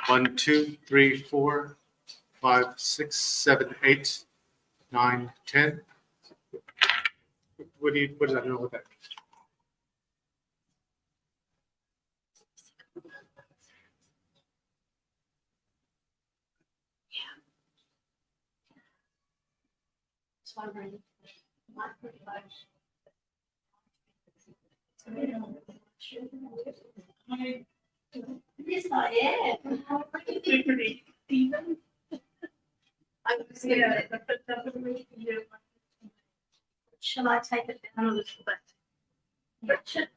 One, 2, 3, 4, 5, 6, 7, 8, 9, 10. What does that know with that? Yes, I am. Shall I take it down a little bit? Richard?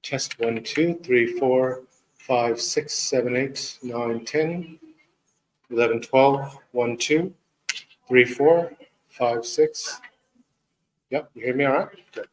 Test 1, 2, 3, 4, 5, 6, 7, 8, 9, 10, 11, 12, 1, 2, 3, 4, 5, 6. Yep, you hear me all right? Good.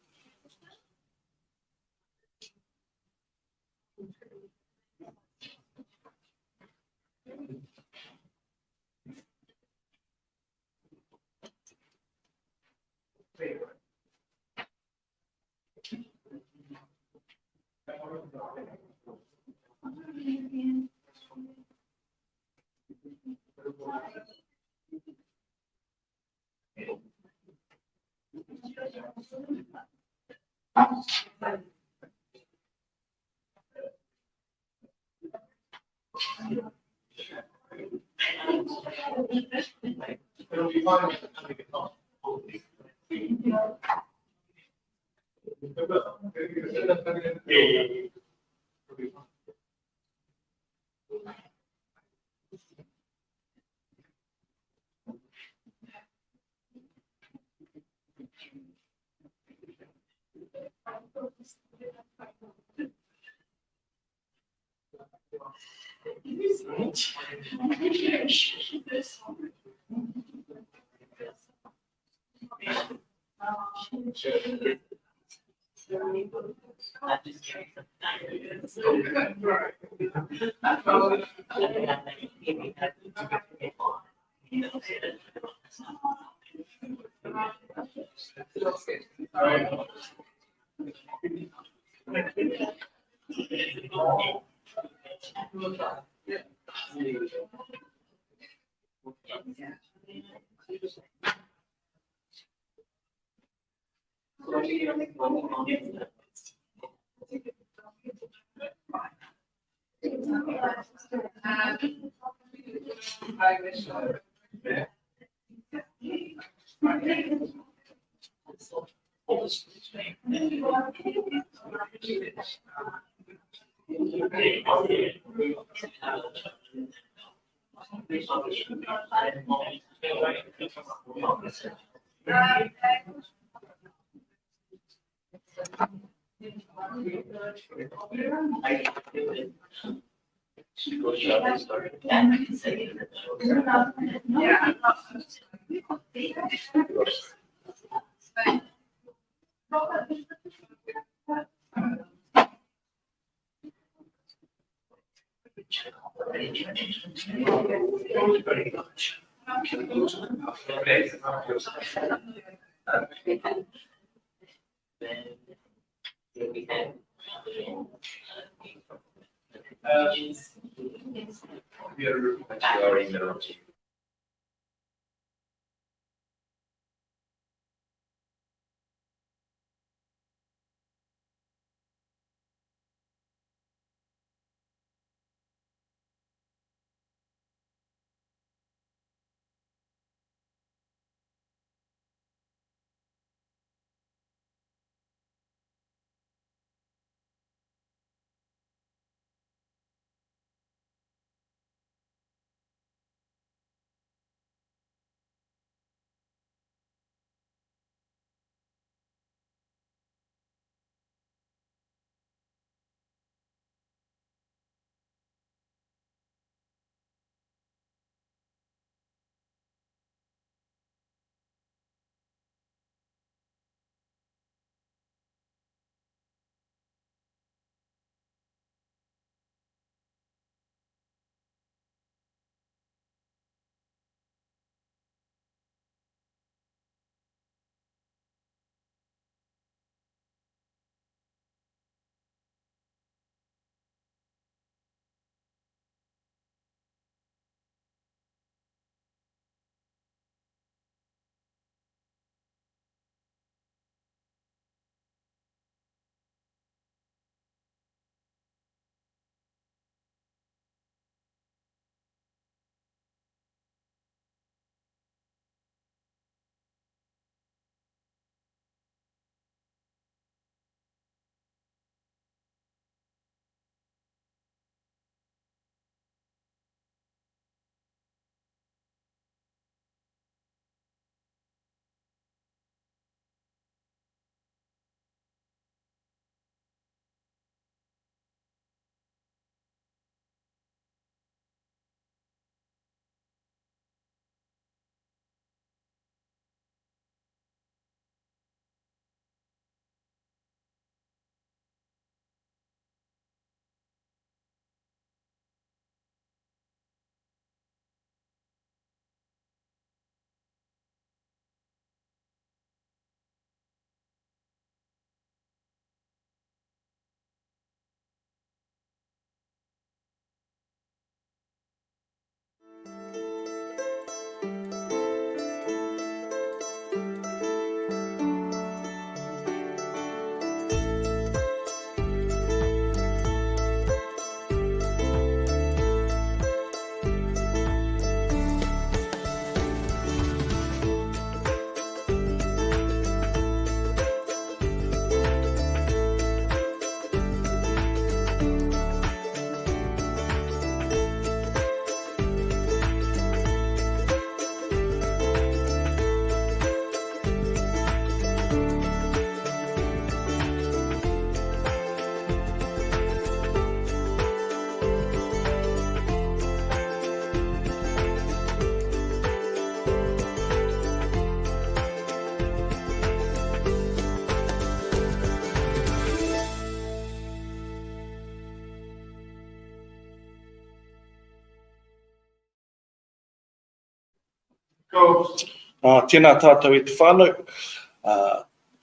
Tēnā tātou e te whānau,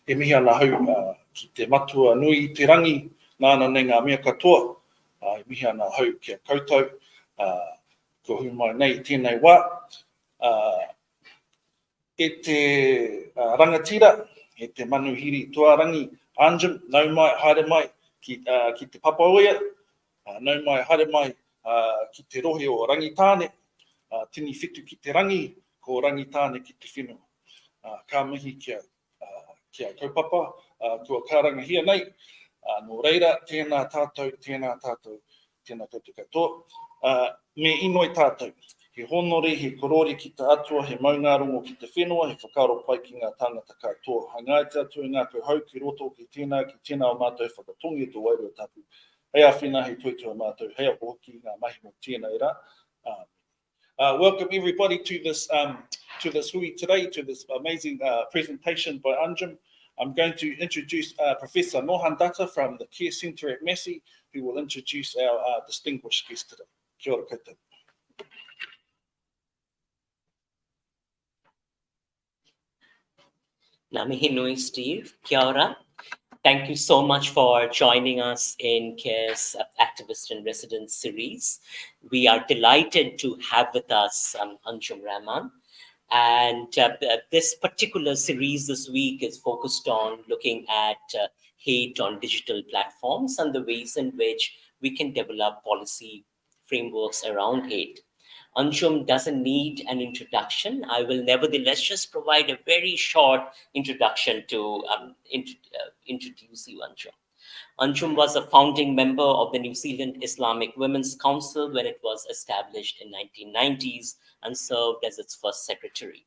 e mihi ana hau ki te matua nui i te rangi, nāna nei ngā mea katoa, e mihi ana hau kia koutou, ko hui mai nei tēnei wā. E te rangatira, e te manuhiri tuarangi, Anjum, nau mai, haere mai ki te papaoia, nau mai, haere mai ki te rohe o rangitāne, tini whitu ki te rangi, ko rangitāne ki te whenua. Ka mihi kia kaupapa, kua kārangahia nei. Nō reira, tēnā tātou, tēnā tātou katoa. Me inoi tātou, he honore, he korori ki te atua, he maunga rongo ki te whenua, he whakaro pai ki ngā tāngata katoa. Hangai te atu ngā koe hau ki roto ki tēnā o mātou whakatongi to wairua tapu. Hei a whena, hei tuitua mātou, hei a pohoki ngā mahi mo tēnei rā. Welcome everybody to this hui today, to this amazing presentation by Anjum. I'm going to introduce Professor Mohan Datta from the Care Centre at Massey, who will introduce our distinguished guest today. Kia ora koutou. Ngā mihi nui, Steve. Kia ora. Thank you so much for joining us in CARE's Activist in Residence series. We are delighted to have with us Anjum Rahman. And this particular series this week is focused on looking at hate on digital platforms and the ways in which we can develop policy frameworks around hate. Anjum doesn't need an introduction. I will nevertheless just provide a very short introduction to introduce you, Anjum. Anjum was a founding member of the New Zealand Islamic Women's Council when it was established in 1990s and served as its first secretary.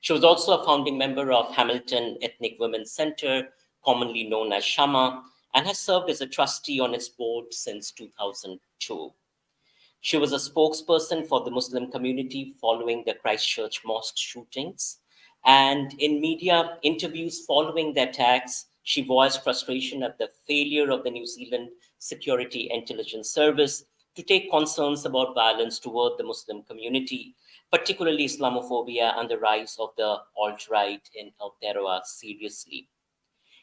She was also a founding member of Hamilton Ethnic Women's Centre, commonly known as Shama, and has served as a trustee on its board since 2002. She was a spokesperson for the Muslim community following the Christchurch mosque shootings. And in media interviews following the attacks, she voiced frustration at the failure of the New Zealand Security Intelligence Service to take concerns about violence toward the Muslim community, particularly Islamophobia and the rise of the alt-right in Aotearoa seriously.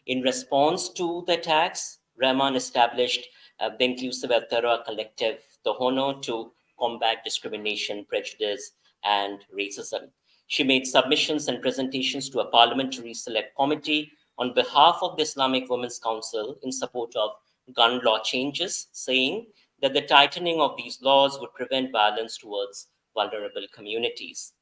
In response to the attacks, Rahman established the inclusive Aotearoa collective, the Hono, to combat discrimination, prejudice, and racism. She made submissions and presentations to a parliamentary select committee on behalf of the Islamic Women's Council in support of gun law changes, saying that the tightening of these laws would prevent violence towards vulnerable communities.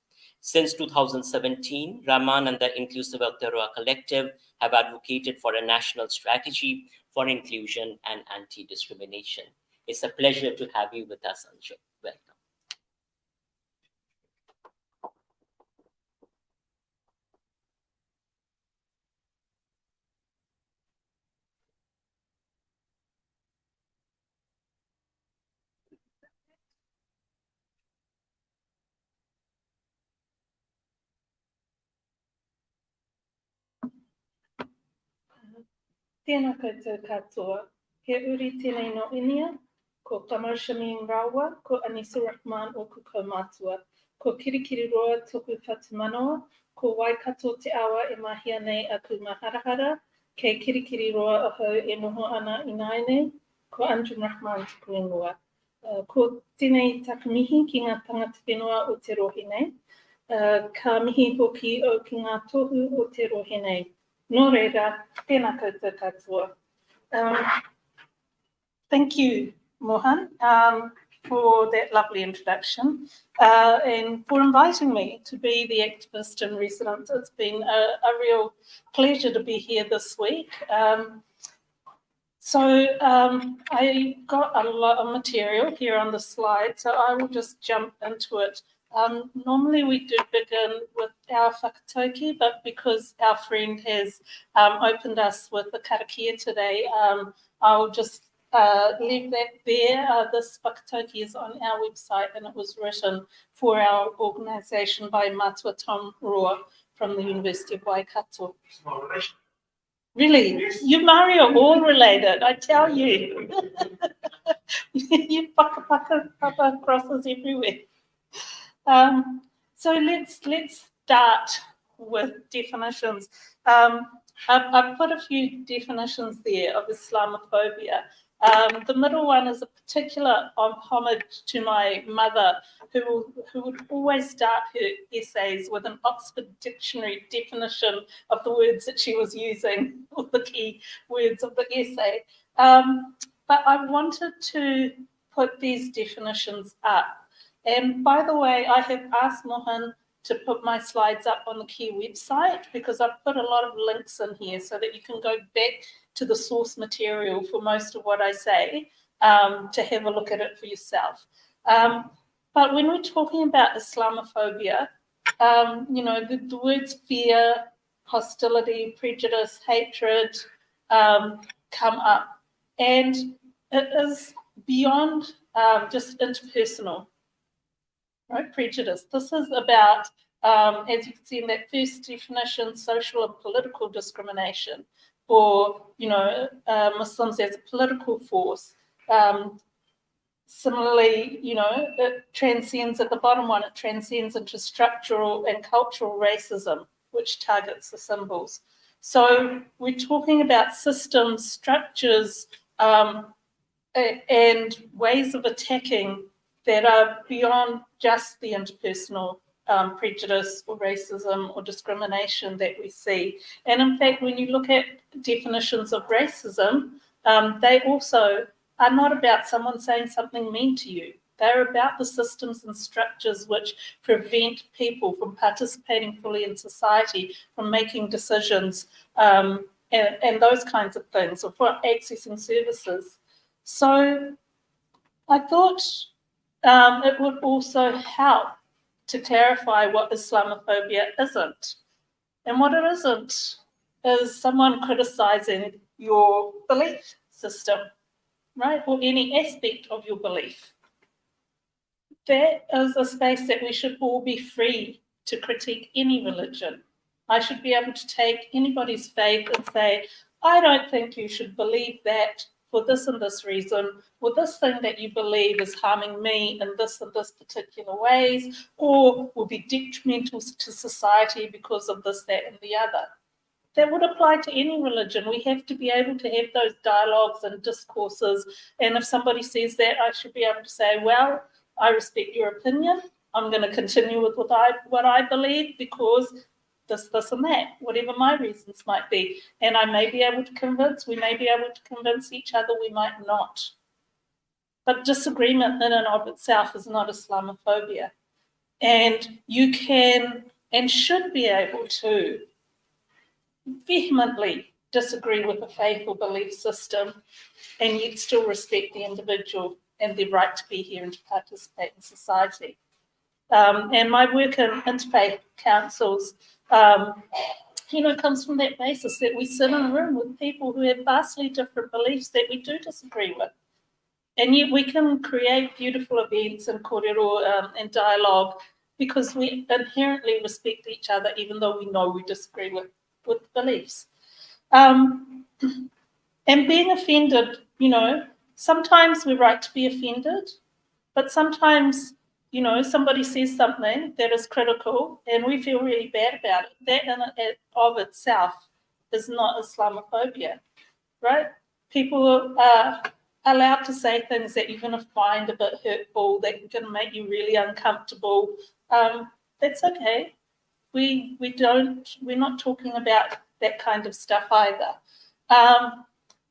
Since 2017, Rahman and the Inclusive Aotearoa Collective have advocated for a national strategy for inclusion and anti-discrimination. It's a pleasure to have you with us, Anjum. Welcome. Tēnā koutou katoa. He uri tēnei no inia, ko Palmerston rawa, ko Anjum Rahman o kuko mātua. Ko kirikiri roa toku whatumanoa, ko waikato te awa e mahia nei aku maharahara, kei kirikiri roa ahau e noho ana inaine, ko Anjum Rahman tuku ingoa. Ko tēnei takamihi ki ngā tangata whenua o te rohe nei, ka mihi hoki o ki ngā tohu o te rohe nei. Nō reira, tēnā koutou katoa. Thank you, Mohan, for that lovely introduction and for inviting me to be the activist in residence. It's been a real pleasure to be here this week. I got a lot of material here on the slide, so I will just jump into it. Normally we do begin with our whakatauki, but because our friend has opened us with the karakia today, I'll just leave that there. This whakatauki is on our website and it was written for our organisation by Matua Tom Roa from the University of Waikato. Really? Yes. You Māori are all related, I tell you. You paka crosses everywhere. So let's start with definitions. I've put a few definitions there of Islamophobia. The middle one is a particular homage to my mother, who would always start her essays with an Oxford Dictionary definition of the words that she was using, or the key words of the essay. But I wanted to put these definitions up. And by the way, I have asked Mohan to put my slides up on the Key website, because I've put a lot of links in here so that you can go back to the source material for most of what I say, to have a look at it for yourself. But when we're talking about Islamophobia, the words fear, hostility, prejudice, hatred come up. And it is beyond just interpersonal, right? Prejudice. This is about, as you can see in that first definition, social and political discrimination, or Muslims as a political force. Similarly, it transcends at the bottom one. It transcends into structural and cultural racism, which targets the symbols. So we're talking about systems, structures, and ways of attacking that are beyond just the interpersonal prejudice or racism or discrimination that we see. And in fact, when you look at definitions of racism, they also are not about someone saying something mean to you. They're about the systems and structures which prevent people from participating fully in society, from making decisions, and those kinds of things, or for accessing services. So I thought it would also help to clarify what Islamophobia isn't. And what it isn't is someone criticizing your belief system, right? Or any aspect of your belief. That is a space that we should all be free to critique any religion. I should be able to take anybody's faith and say, I don't think you should believe that for this and this reason, or this thing that you believe is harming me in this and this particular ways, or will be detrimental to society because of this, that, and the other. That would apply to any religion. We have to be able to have those dialogues and discourses. And if somebody says that, I should be able to say, well, I respect your opinion. I'm going to continue with what I believe because this and that, whatever my reasons might be. And I may be able to convince, we may be able to convince each other, we might not. But disagreement in and of itself is not Islamophobia. And you can and should be able to vehemently disagree with a faith or belief system and yet still respect the individual and their right to be here and to participate in society. And my work in interfaith councils, comes from that basis that we sit in a room with people who have vastly different beliefs that we do disagree with. And yet we can create beautiful events and kōrero and dialogue because we inherently respect each other, even though we know we disagree with beliefs. And being offended, sometimes we're right to be offended, but sometimes, somebody says something that is critical and we feel really bad about it. That in and of itself is not Islamophobia, right? People are allowed to say things that you're going to find a bit hurtful, that are going to make you really uncomfortable. That's okay. We're not talking about that kind of stuff either.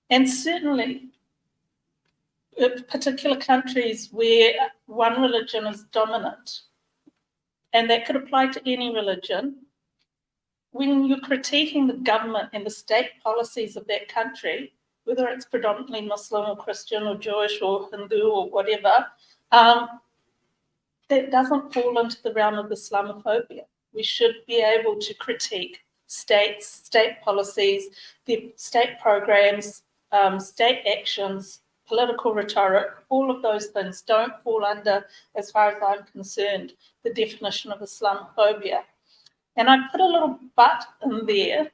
And certainly, particular countries where one religion is dominant, and that could apply to any religion, when you're critiquing the government and the state policies of that country, whether it's predominantly Muslim or Christian or Jewish or Hindu or whatever, that doesn't fall into the realm of Islamophobia. We should be able to critique states, state policies, their state programs, state actions, political rhetoric. All of those things don't fall under, as far as I'm concerned, the definition of Islamophobia. And I put a little but in there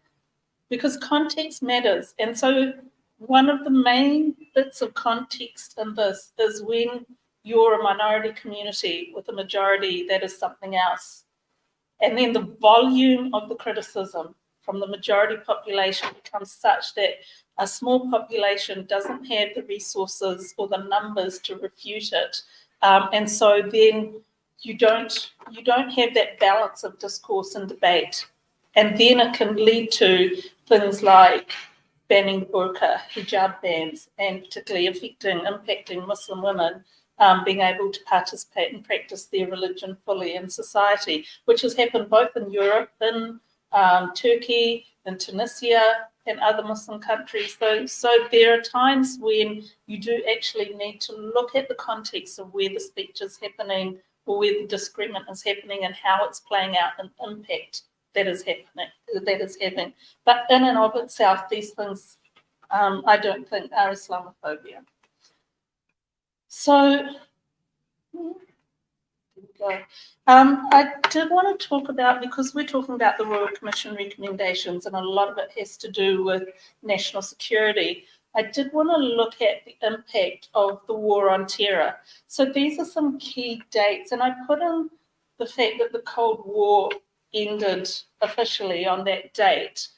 because context matters. And so one of the main bits of context in this is when you're a minority community with a majority that is something else. And then the volume of the criticism from the majority population becomes such that a small population doesn't have the resources or the numbers to refute it. And so then you don't have that balance of discourse and debate. And then it can lead to things like banning burqa, hijab bans, and particularly impacting Muslim women being able to participate and practice their religion fully in society, which has happened both in Europe, in Turkey, in Tunisia, and other Muslim countries. So there are times when you do actually need to look at the context of where the speech is happening or where the disagreement is happening and how it's playing out and impact that is having. But in and of itself, these things I don't think are Islamophobia. So, there we go. I did want to talk about, because we're talking about the Royal Commission recommendations and a lot of it has to do with national security, I did want to look at the impact of the War on Terror. So these are some key dates, and I put in the fact that the Cold War ended officially on that date,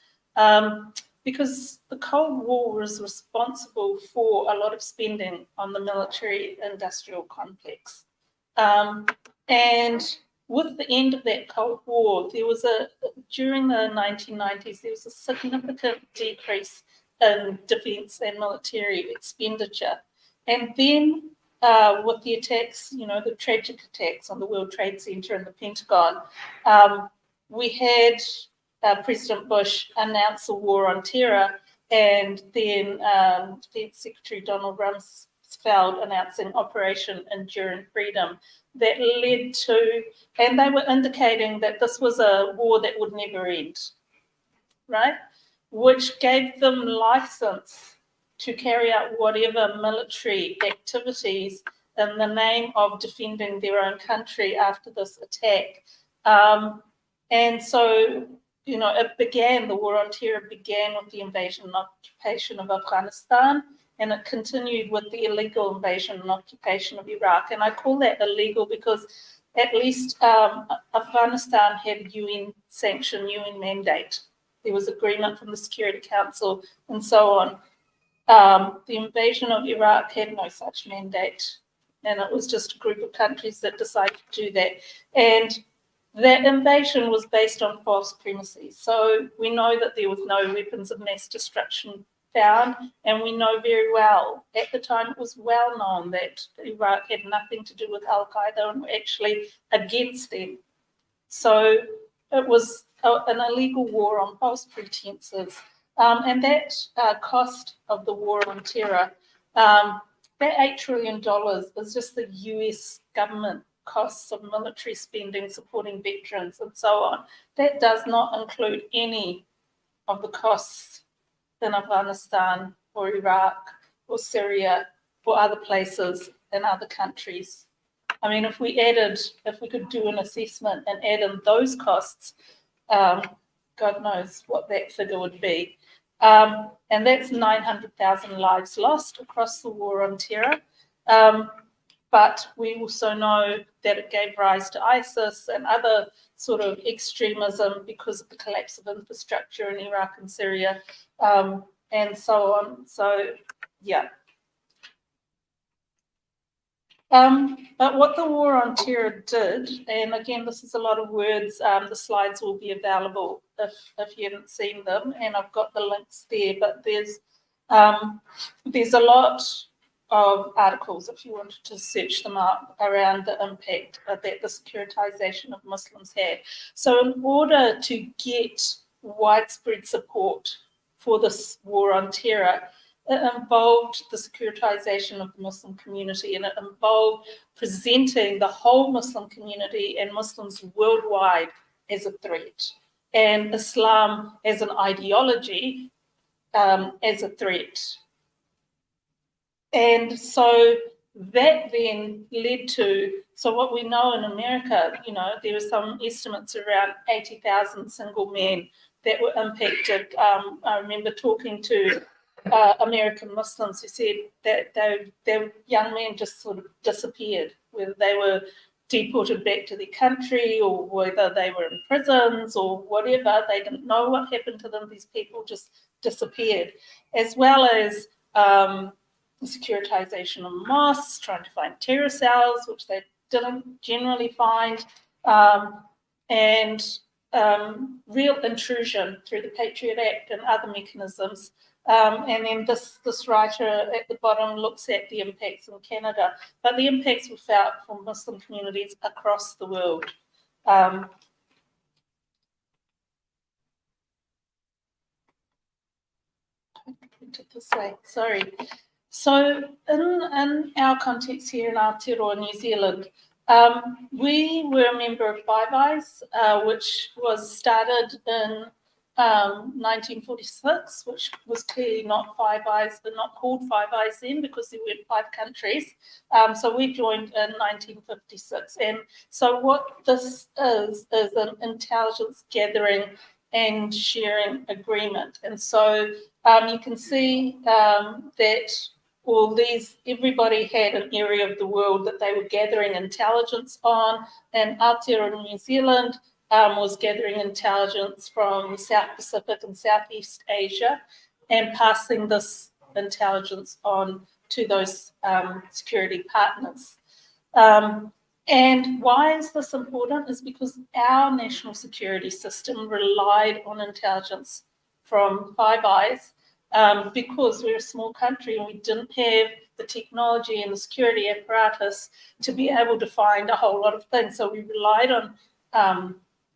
because the Cold War was responsible for a lot of spending on the military-industrial complex. And with the end of that Cold War, during the 1990s, there was a significant decrease in defence and military expenditure. And then with the attacks, the tragic attacks on the World Trade Center and the Pentagon, we had President Bush announce a war on terror, and then Defence Secretary Donald Rumsfeld announcing Operation Enduring Freedom. That led to, and they were indicating that this was a war that would never end, right? Which gave them license to carry out whatever military activities in the name of defending their own country after this attack. And so, the War on Terror began with the invasion and occupation of Afghanistan, and it continued with the illegal invasion and occupation of Iraq. And I call that illegal because at least Afghanistan had UN sanction, UN mandate. There was agreement from the Security Council and so on. The invasion of Iraq had no such mandate, and it was just a group of countries that decided to do that. And that invasion was based on false premises. So we know that there was no weapons of mass destruction found, and we know very well, at the time it was well known that Iraq had nothing to do with Al-Qaeda and were actually against them. So it was an illegal war on false pretenses. And that cost of the War on Terror, that $8 trillion is just the US government costs of military spending, supporting veterans and so on. That does not include any of the costs in Afghanistan or Iraq or Syria or other places in other countries. I mean, if we could do an assessment and add in those costs, God knows what that figure would be. And that's 900,000 lives lost across the War on Terror. But we also know that it gave rise to ISIS and other sort of extremism because of the collapse of infrastructure in Iraq and Syria, and so on. So, yeah. But what the War on Terror did, and again, this is a lot of words, the slides will be available if you haven't seen them, and I've got the links there, but there's a lot of articles, if you wanted to search them up, around the impact that the securitization of Muslims had. So in order to get widespread support for this war on terror, it involved the securitization of the Muslim community, and it involved presenting the whole Muslim community and Muslims worldwide as a threat, and Islam as an ideology as a threat. And so that then led to, so what we know in America, there are some estimates around 80,000 single men that were impacted. I remember talking to American Muslims who said that their young men just sort of disappeared, whether they were deported back to their country, or whether they were in prisons or whatever. They didn't know what happened to them. These people just disappeared, as well as securitization of mosques, trying to find terror cells, which they didn't generally find, and real intrusion through the Patriot Act and other mechanisms. And then this writer at the bottom looks at the impacts in Canada, but the impacts were felt for Muslim communities across the world. This way, sorry. So in our context here in Aotearoa, New Zealand, we were a member of Five Eyes, which was started in 1946, which was clearly not Five Eyes, but not called Five Eyes then because there weren't 5 countries. So we joined in 1956. And so what this is an intelligence gathering and sharing agreement. And so you can see that everybody had an area of the world that they were gathering intelligence on, and Aotearoa New Zealand was gathering intelligence from the South Pacific and Southeast Asia and passing this intelligence on to those security partners. And why is this important? Is because our national security system relied on intelligence from Five Eyes, because we're a small country and we didn't have the technology and the security apparatus to be able to find a whole lot of things. So we relied on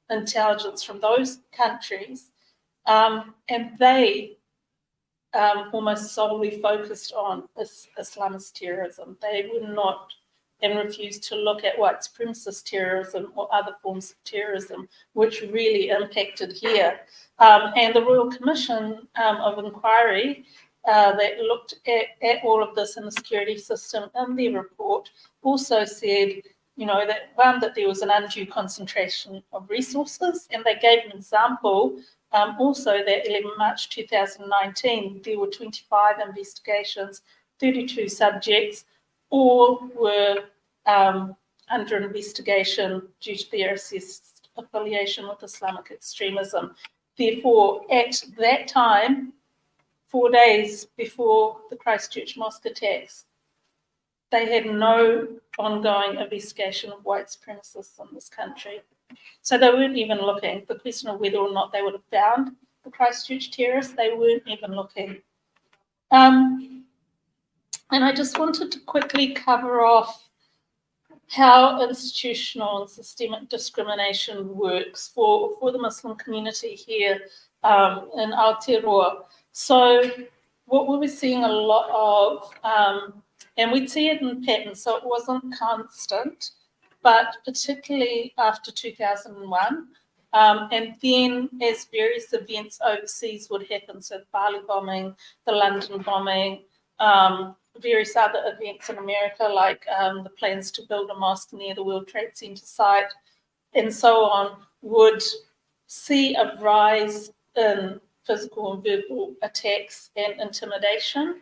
intelligence from those countries, and they almost solely focused on Islamist terrorism. They were not and refused to look at white supremacist terrorism or other forms of terrorism, which really impacted here. And the Royal Commission of Inquiry that looked at all of this in the security system in their report also said, that there was an undue concentration of resources, and they gave an example also that 11 March 2019, there were 25 investigations, 32 subjects, all were under investigation due to their assessed affiliation with Islamic extremism. Therefore, at that time, 4 days before the Christchurch mosque attacks, they had no ongoing investigation of white supremacists in this country. So they weren't even looking. The question of whether or not they would have found the Christchurch terrorists, they weren't even looking. And I just wanted to quickly cover off how institutional and systemic discrimination works for the Muslim community here in Aotearoa. So what we were seeing a lot of, and we'd see it in patterns, so it wasn't constant, but particularly after 2001, and then as various events overseas would happen, so the Bali bombing, the London bombing, various other events in America, like the plans to build a mosque near the World Trade Center site, and so on, would see a rise in physical and verbal attacks and intimidation.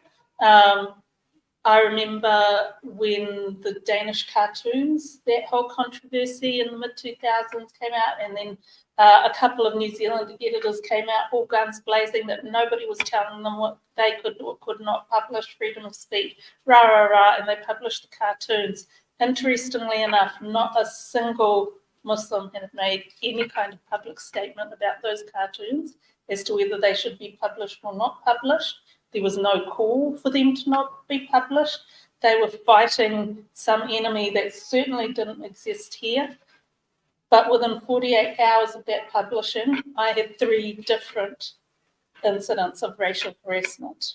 I remember when the Danish cartoons, that whole controversy in the mid-2000s came out, and then a couple of New Zealand editors came out, all guns blazing, that nobody was telling them what they could or could not publish, freedom of speech, rah, rah, rah, and they published the cartoons. Interestingly enough, not a single Muslim had made any kind of public statement about those cartoons as to whether they should be published or not published. There was no call for them to not be published. They were fighting some enemy that certainly didn't exist here. But within 48 hours of that publishing, I had 3 different incidents of racial harassment.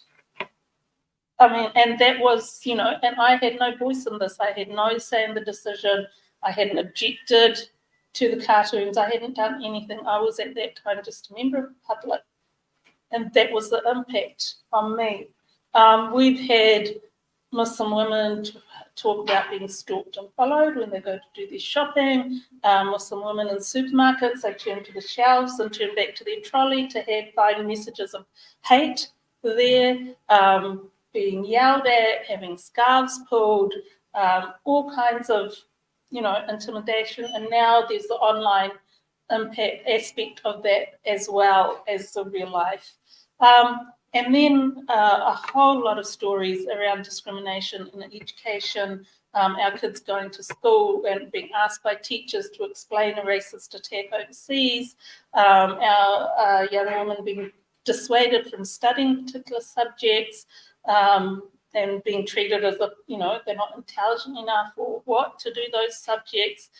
I mean, and that was, and I had no voice in this. I had no say in the decision. I hadn't objected to the cartoons. I hadn't done anything. I was at that time just a member of the public. And that was the impact on me. We've had Muslim women talk about being stalked and followed when they go to do their shopping. Muslim women in supermarkets, they turn to the shelves and turn back to their trolley to find messages of hate there, being yelled at, having scarves pulled, all kinds of intimidation, and now there's the online impact aspect of that as well as the real life. And then a whole lot of stories around discrimination in education, our kids going to school and being asked by teachers to explain a racist attack overseas, our young women being dissuaded from studying particular subjects, and being treated as if, they're not intelligent enough or what to do those subjects.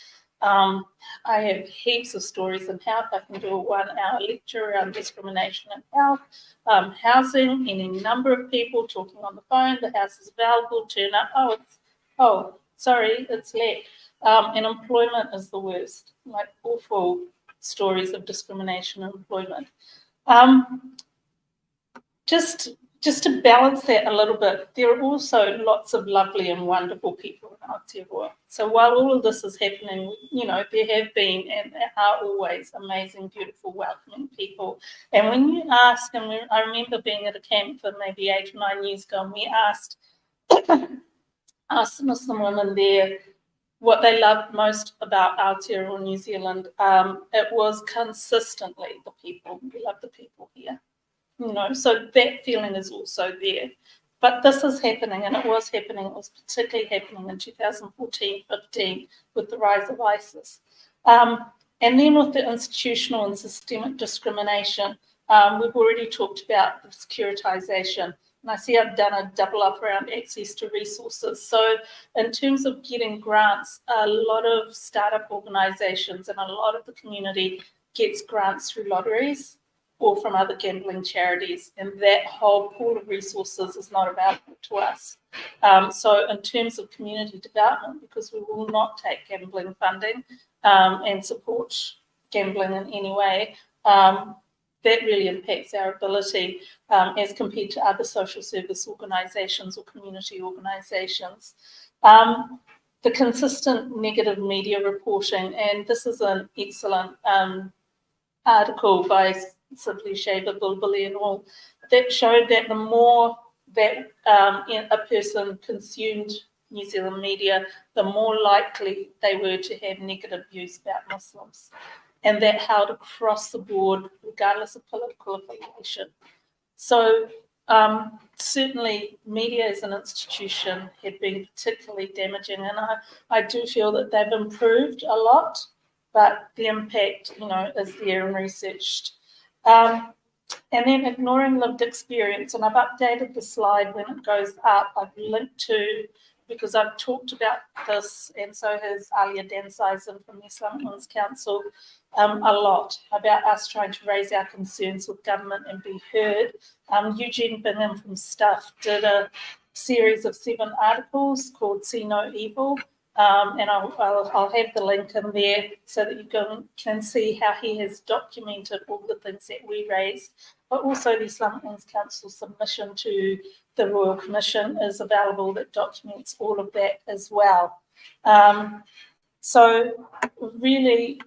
I have heaps of stories in health. I can do a 1-hour lecture around discrimination in health, housing, any number of people talking on the phone, the house is available, turn up, sorry, it's let. And employment is the worst, like awful stories of discrimination in employment. Just to balance that a little bit, there are also lots of lovely and wonderful people in Aotearoa. So while all of this is happening, there have been and are always amazing, beautiful, welcoming people. And when you ask, and I remember being at a camp for maybe 8 or 9 years ago, and we asked Muslim women there what they loved most about Aotearoa, New Zealand, it was consistently the people. We love the people here. So that feeling is also there. But this is happening, and it was particularly happening in 2014-15 with the rise of ISIS. And then with the institutional and systemic discrimination, we've already talked about the securitization. And I see I've done a double up around access to resources. So in terms of getting grants, a lot of startup organizations and a lot of the community gets grants through lotteries or from other gambling charities, and that whole pool of resources is not available to us. So in terms of community development, because we will not take gambling funding and support gambling in any way, that really impacts our ability as compared to other social service organisations or community organisations. The consistent negative media reporting, and this is an excellent article by Simply Shaver, Bulbuli and all, that showed that the more that a person consumed New Zealand media, the more likely they were to have negative views about Muslims. And that held across the board, regardless of political affiliation. So certainly media as an institution had been particularly damaging, and I do feel that they've improved a lot, but the impact, is there and researched. And then ignoring lived experience, and I've updated the slide when it goes up. I've linked to, because I've talked about this, and so has Alia Dansizen from the Islamic Women's Council, a lot about us trying to raise our concerns with government and be heard. Eugene Bingham from Stuff did a series of 7 articles called See No Evil, and I'll have the link in there so that you can see how he has documented all the things that we raised, but also the Islamic Women's Council submission to the Royal Commission is available that documents all of that as well. So really,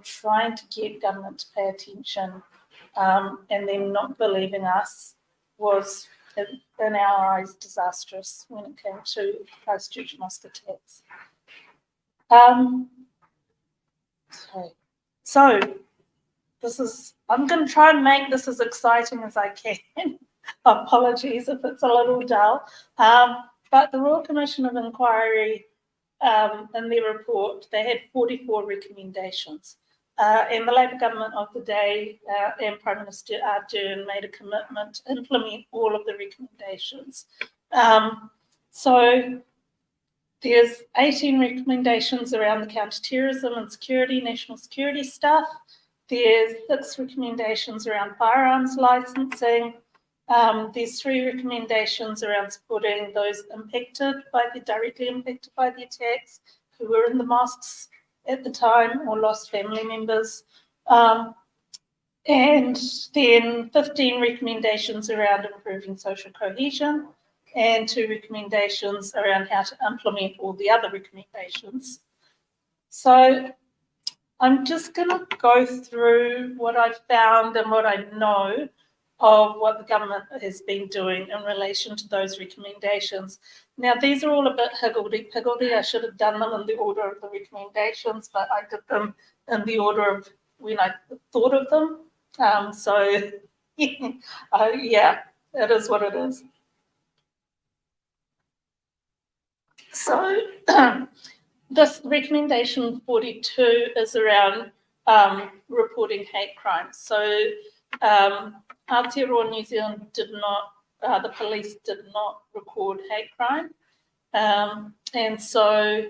trying to get government to pay attention and then not believing us was, in our eyes, disastrous when it came to Christchurch mosque attacks. So I'm going to try and make this as exciting as I can. Apologies if it's a little dull. But the Royal Commission of Inquiry, in their report, they had 44 recommendations. And the Labour government of the day and Prime Minister Ardern made a commitment to implement all of the recommendations. So there's 18 recommendations around the counter-terrorism and security, national security stuff. There's 6 recommendations around firearms licensing. There's 3 recommendations around supporting those directly impacted by the attacks, who were in the mosques at the time or lost family members. And then 15 recommendations around improving social cohesion, and 2 recommendations around how to implement all the other recommendations. So I'm just going to go through what I found and what I know of what the government has been doing in relation to those recommendations. Now, these are all a bit higgledy-piggledy. I should have done them in the order of the recommendations, but I did them in the order of when I thought of them. Yeah, it is what it is. So this recommendation 42 is around reporting hate crimes. So Aotearoa New Zealand did not, the police did not record hate crime. And so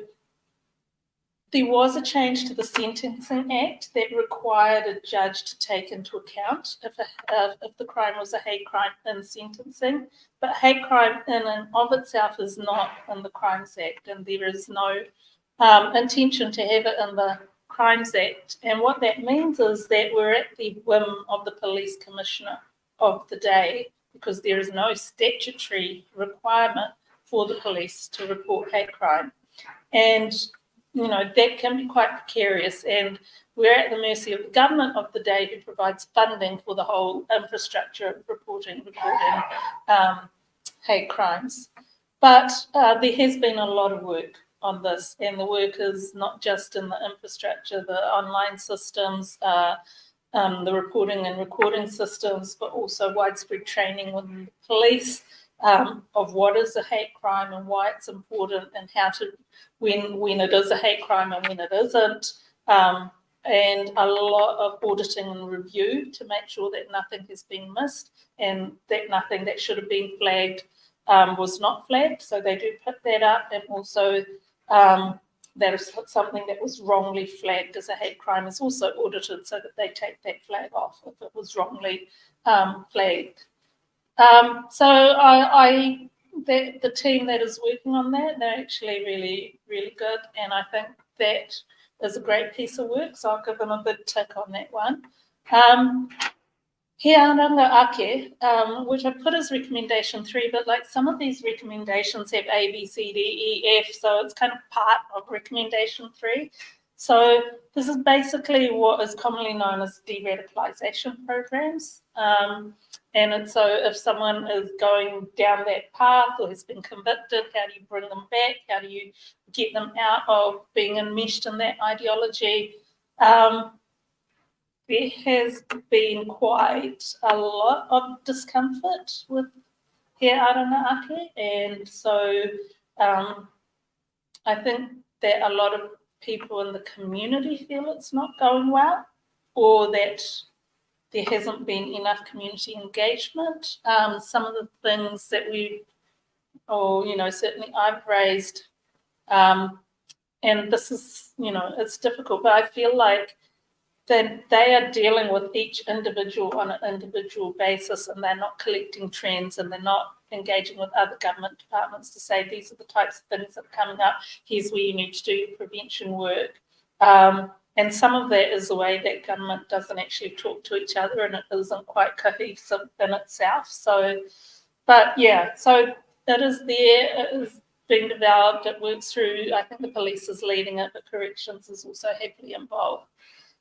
there was a change to the Sentencing Act that required a judge to take into account if the crime was a hate crime in sentencing. But hate crime in and of itself is not in the Crimes Act, and there is no intention to have it in the Crimes Act. And what that means is that we're at the whim of the police commissioner of the day, because there is no statutory requirement for the police to report hate crime. And that can be quite precarious, and we're at the mercy of the government of the day, who provides funding for the whole infrastructure of recording hate crimes. But there has been a lot of work on this, and the work is not just in the infrastructure, the online systems, the reporting and recording systems, but also widespread training within the police of what is a hate crime and why it's important, and how to when it is a hate crime and when it isn't, and a lot of auditing and review to make sure that nothing has been missed, and that nothing that should have been flagged was not flagged. So they do pick that up, and also that is something that was wrongly flagged as a hate crime is also audited, so that they take that flag off if it was wrongly flagged. So the team that is working on that, they're actually really, really good, and I think that is a great piece of work, so I'll give them a big tick on that one. He Aranga Ake, which I put as recommendation 3, but like some of these recommendations have A, B, C, D, E, F, so it's kind of part of recommendation 3. So this is basically what is commonly known as de-radicalisation programs. And so if someone is going down that path or has been convicted, how do you bring them back? How do you get them out of being enmeshed in that ideology? There has been quite a lot of discomfort with He Aranga Ake, and so I think that a lot of people in the community feel it's not going well, or that there hasn't been enough community engagement. Some of the things that certainly I've raised, and this is, it's difficult, but I feel like that they are dealing with each individual on an individual basis, and they're not collecting trends, and they're not engaging with other government departments to say, these are the types of things that are coming up, here's where you need to do prevention work. And some of that is the way that government doesn't actually talk to each other, and it isn't quite cohesive in itself. So, but yeah, so it is there, it is being developed, it works through, I think the police is leading it, but corrections is also heavily involved.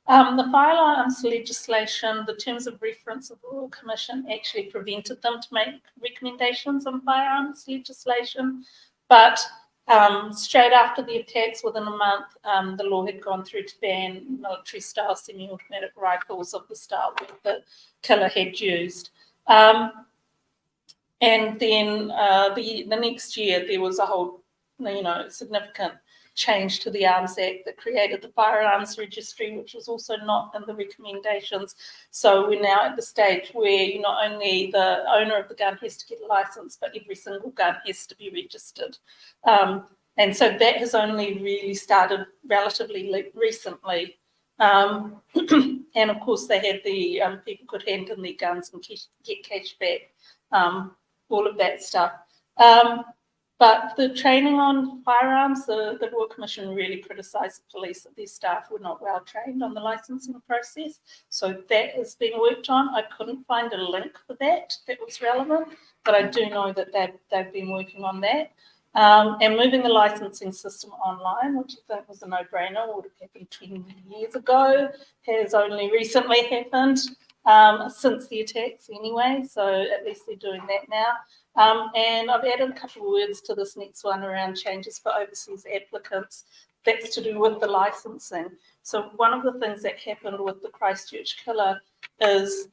The firearms legislation, the terms of reference of the Royal Commission actually prevented them to make recommendations on firearms legislation, but straight after the attacks, within a month, the law had gone through to ban military-style semi-automatic rifles of the style that the killer had used. And then the next year, there was a whole, significant change to the Arms Act that created the Firearms Registry, which was also not in the recommendations. So we're now at the stage where not only the owner of the gun has to get a license, but every single gun has to be registered. And so that has only really started relatively recently. And of course, they had the people could hand in their guns and get cash back, all of that stuff. But the training on firearms, the Royal Commission really criticised the police that their staff were not well trained on the licensing process. So that has been worked on. I couldn't find a link for that was relevant, but I do know that they've been working on that. And moving the licensing system online, which I think was a no-brainer, would have happened 20 years ago, has only recently happened. since the attacks anyway, so at least they're doing that now. And I've added a couple of words to this next one around changes for overseas applicants. That's to do with the licensing. So one of the things that happened with the Christchurch killer is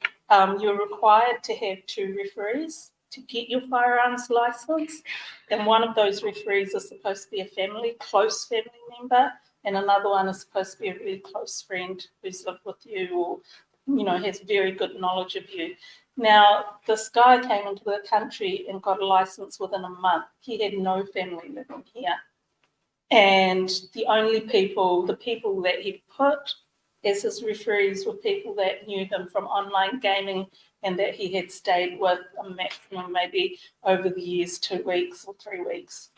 you're required to have 2 referees to get your firearms license. And one of those referees is supposed to be a close family member, and another one is supposed to be a really close friend who's lived with you or, you know, has very good knowledge of you. Now, this guy came into the country and got a license within a month. He had no family living here. And the people that he put as his referees were people that knew him from online gaming and that he had stayed with a maximum maybe over the years 2 weeks or 3 weeks.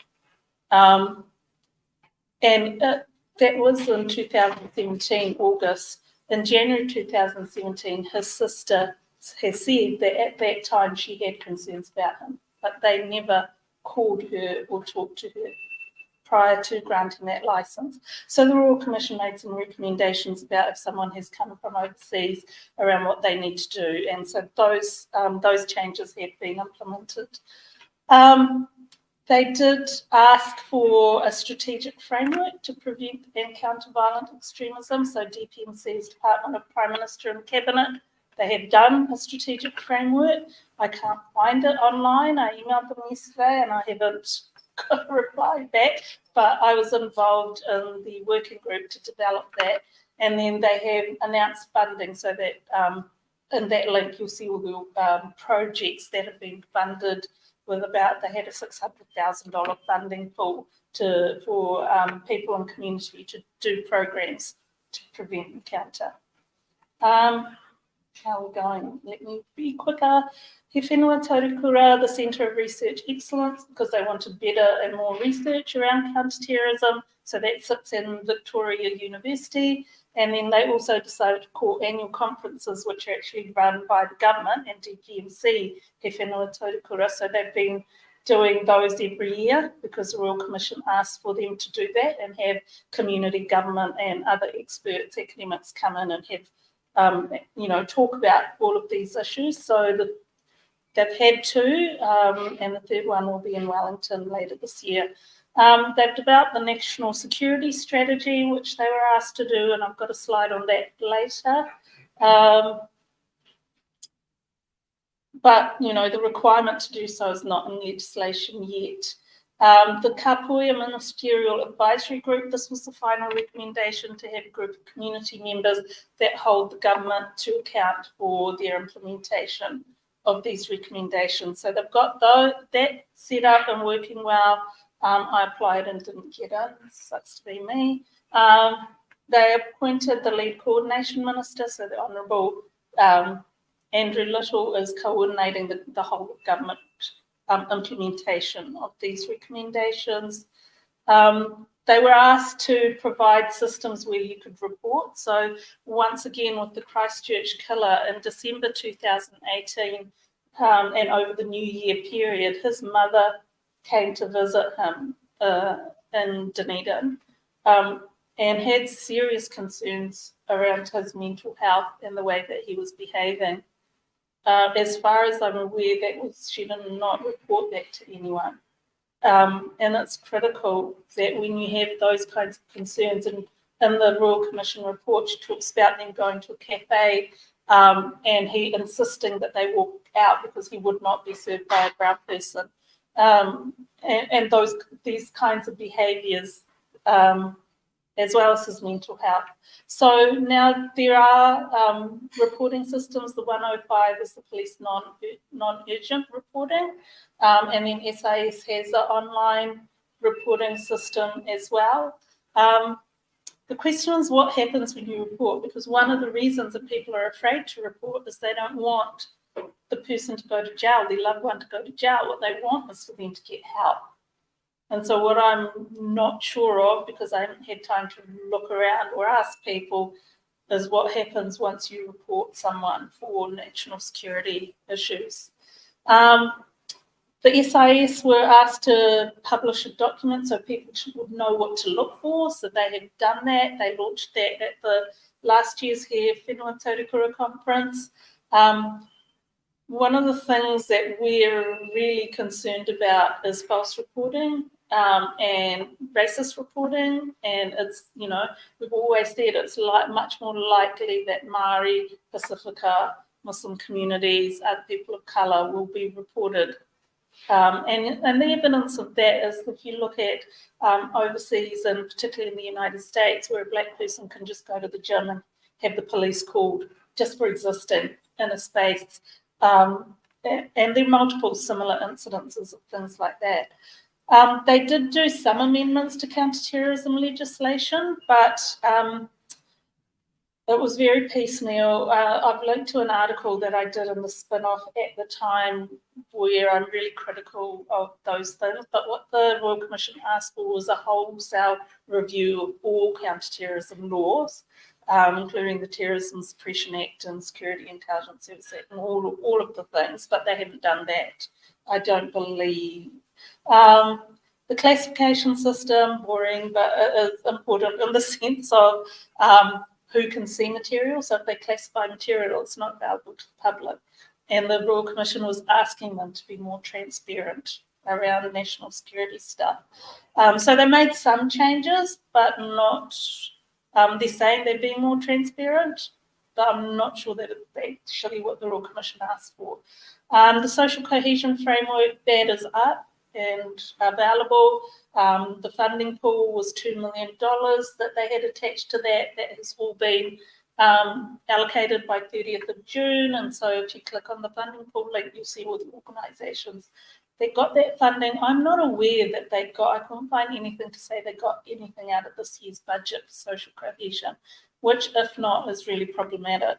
That was in 2017, August. In January 2017, his sister has said that at that time she had concerns about him, but they never called her or talked to her prior to granting that license. So the Royal Commission made some recommendations about if someone has come from overseas around what they need to do. And so those changes have been implemented. They did ask for a strategic framework to prevent and counter violent extremism. So DPMC's Department of Prime Minister and Cabinet, they have done a strategic framework. I can't find it online. I emailed them yesterday and I haven't got a reply back, but I was involved in the working group to develop that. And then they have announced funding so that in that link you'll see all the projects that have been funded with they had a $600,000 funding pool for people in community to do programs to prevent and counter. How are we going? Let me be quicker. He Whenua Taurikura, the Centre of Research Excellence, because they wanted better and more research around counter-terrorism. So that sits in Victoria University. And then they also decided to call annual conferences, which are actually run by the government and DPMC, He Whenua Taurikura. So they've been doing those every year because the Royal Commission asked for them to do that and have community government and other experts, academics come in and have, talk about all of these issues. So they've had 2, and the third one will be in Wellington later this year. They've developed the National Security Strategy, which they were asked to do, and I've got a slide on that later. But, the requirement to do so is not in legislation yet. The Kapuia Ministerial Advisory Group, this was the final recommendation to have a group of community members that hold the government to account for their implementation of these recommendations. So they've got that set up and working well. I applied and didn't get it. Sucks to be me. They appointed the lead coordination minister, so the Honourable Andrew Little is coordinating the whole of government implementation of these recommendations. They were asked to provide systems where you could report. So once again, with the Christchurch killer in December 2018 and over the New Year period, his mother came to visit him in Dunedin and had serious concerns around his mental health and the way that he was behaving. As far as I'm aware, she did not report that to anyone. And it's critical that when you have those kinds of concerns, and in the Royal Commission report, she talks about them going to a cafe and he insisting that they walk out because he would not be served by a brown person. And these kinds of behaviours, as well as his mental health. So now there are reporting systems. The 105 is the police non-urgent reporting, and then SIS has an online reporting system as well. The question is what happens when you report, because one of the reasons that people are afraid to report is they don't want the person to go to jail, their loved one to go to jail. What they want is for them to get help. And so what I'm not sure of, because I haven't had time to look around or ask people, is what happens once you report someone for national security issues. The SIS were asked to publish a document so people would know what to look for. So they have done that. They launched that at the last year's He Whenua Taurikura conference. One of the things that we're really concerned about is false reporting and racist reporting. And it's, you know, we've always said it's much more likely that Māori, Pacifica, Muslim communities, other people of colour will be reported. And the evidence of that is if you look at overseas, and particularly in the United States, where a black person can just go to the gym and have the police called just for existing in a space. And there are multiple similar incidences of things like that. They did do some amendments to counterterrorism legislation, but it was very piecemeal. I've linked to an article that I did in the spin-off at the time where I'm really critical of those things. But what the Royal Commission asked for was a wholesale review of all counterterrorism laws, including the Terrorism Suppression Act and Security Intelligence Service Act and all of the things, but they haven't done that, I don't believe. The classification system, boring, but it is important in the sense of who can see material. So if they classify material, it's not available to the public. And the Royal Commission was asking them to be more transparent around national security stuff. So they made some changes, but not, they're saying they're being more transparent, but I'm not sure that it's actually what the Royal Commission asked for. The social cohesion framework, that is up and available. The funding pool was $2 million that they had attached to that. That has all been allocated by 30th of June. And so if you click on the funding pool link, you'll see all the organisations that got that funding. I'm not aware that they got, I couldn't find anything to say they got anything out of this year's budget for social cohesion, which if not is really problematic.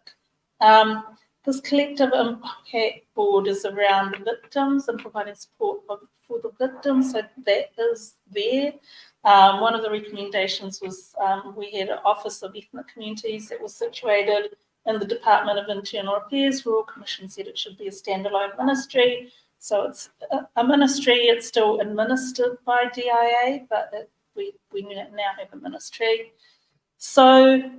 This collective impact board is around victims and providing support for the victims, so that is there. One of the recommendations was we had an Office of Ethnic Communities that was situated in the Department of Internal Affairs. Royal Commission said it should be a standalone ministry. So it's a ministry, it's still administered by DIA, but we now have a ministry. So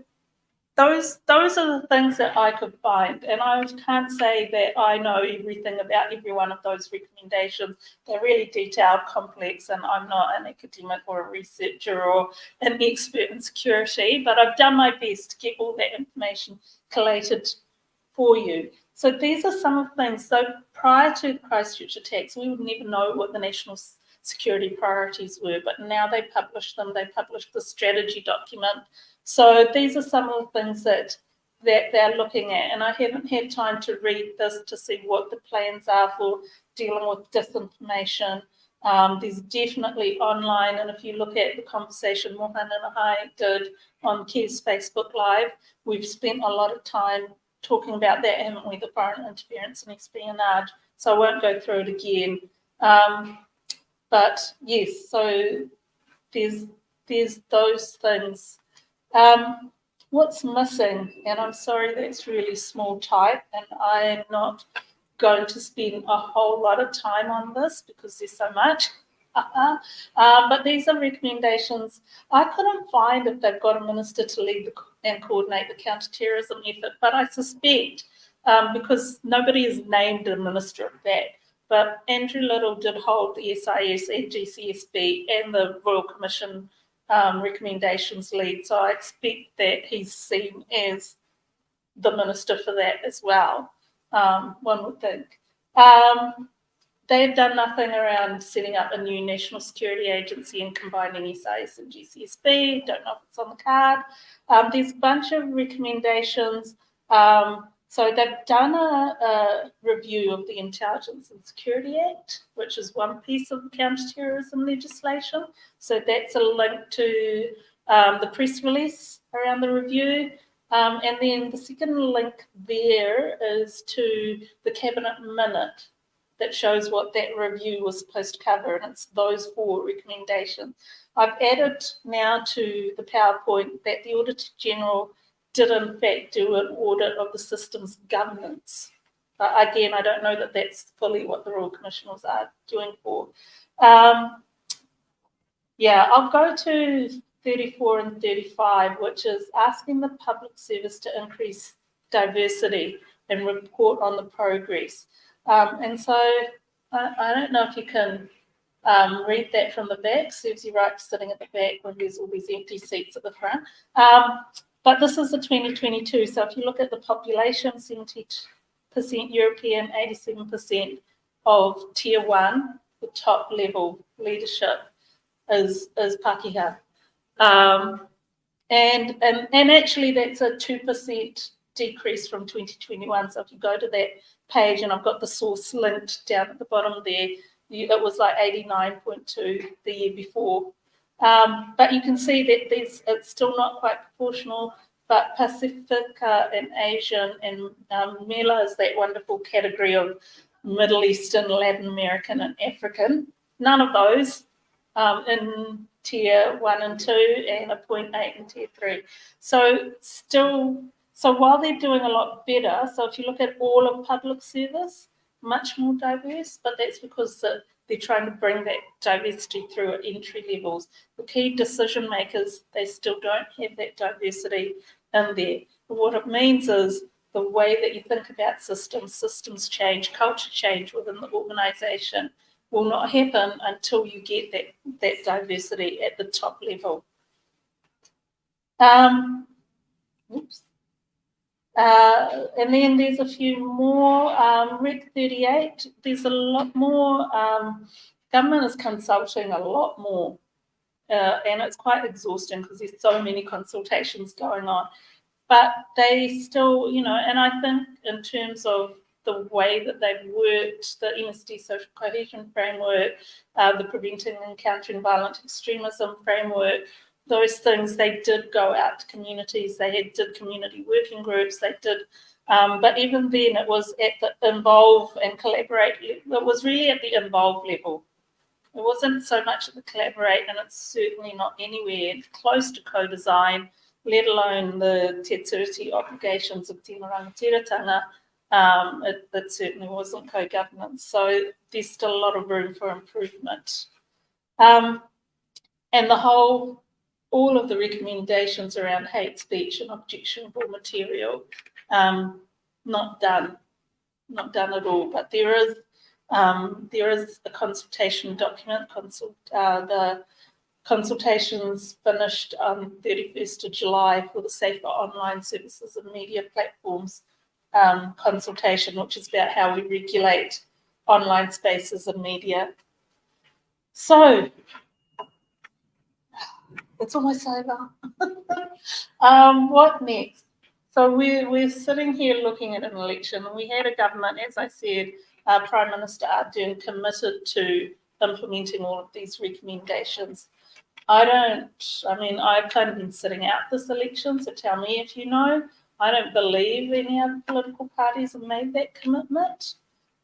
those are the things that I could find, and I can't say that I know everything about every one of those recommendations. They're really detailed, complex, and I'm not an academic or a researcher or an expert in security, but I've done my best to get all that information collated for you. So these are some of the things. So prior to the Christchurch attacks, we would never know what the national security priorities were, but now they publish them. They published the strategy document. So these are some of the things that they're looking at, and I haven't had time to read this to see what the plans are for dealing with disinformation. There's definitely online, and if you look at the conversation Mohan and I did on Kev's Facebook Live, we've spent a lot of time talking about that, haven't we, the foreign interference and espionage, so I won't go through it again. But yes, so there's those things. What's missing, and I'm sorry that's really small type, and I'm not going to spend a whole lot of time on this because there's so much, but these are recommendations. I couldn't find if they've got a minister to lead and coordinate the counter-terrorism effort, but I suspect, because nobody has named a minister of that, but Andrew Little did hold the SIS and GCSB and the Royal Commission recommendations lead, so I expect that he's seen as the minister for that as well, one would think. They've done nothing around setting up a new national security agency and combining SIS and GCSB. Don't know if it's on the card. There's a bunch of recommendations. So they've done a review of the Intelligence and Security Act, which is one piece of the counterterrorism legislation. So that's a link to the press release around the review. And then the second link there is to the Cabinet Minute that shows what that review was supposed to cover, and it's those 4 recommendations. I've added now to the PowerPoint that the Auditor General did in fact do an audit of the system's governance. Again, I don't know that that's fully what the Royal Commission was doing for. Yeah, I'll go to 34 and 35, which is asking the public service to increase diversity. and report on the progress. And so I don't know if you can read that from the back. Susie Wright sitting at the back when there's all these empty seats at the front. But this is the 2022. So if you look at the population, 70% European, 87% of Tier 1, the top level leadership is Pākehā. And actually that's a 2% decrease from 2021. So if you go to that page, and I've got the source linked down at the bottom there, it was like 89.2 the year before. But you can see that it's still not quite proportional, but Pacifica and Asian and MELA is that wonderful category of Middle Eastern, Latin American and African. None of those in Tier 1 and 2 and a 0.8 in Tier 3. So while they're doing a lot better, so if you look at all of public service, much more diverse, but that's because they're trying to bring that diversity through at entry levels. The key decision makers, they still don't have that diversity in there. But what it means is the way that you think about systems change, culture change within the organisation will not happen until you get that diversity at the top level. Oops. And then there's a few more, Rec 38, there's a lot more, government is consulting a lot more, and it's quite exhausting because there's so many consultations going on, but they still, and I think in terms of the way that they've worked, the MSD social cohesion framework, the preventing and countering violent extremism framework, those things, they did go out to communities, they did community working groups, they did, but even then it was at the involve and collaborate, it was really at the involve level. It wasn't so much at the collaborate, and it's certainly not anywhere close to co-design, let alone the Te Tiriti obligations of Tēnā Rangatiratanga. It certainly wasn't co-governance, so there's still a lot of room for improvement. And all of the recommendations around hate speech and objectionable material, not done at all. But there is a consultation document. The consultations finished on 31st of July for the Safer Online Services and Media Platforms consultation, which is about how we regulate online spaces and media. So, it's almost over. What next? So we're sitting here looking at an election, and we had a government, as I said, Prime Minister Ardern committed to implementing all of these recommendations. I've kind of been sitting out this election, so tell me if you know. I don't believe any other political parties have made that commitment.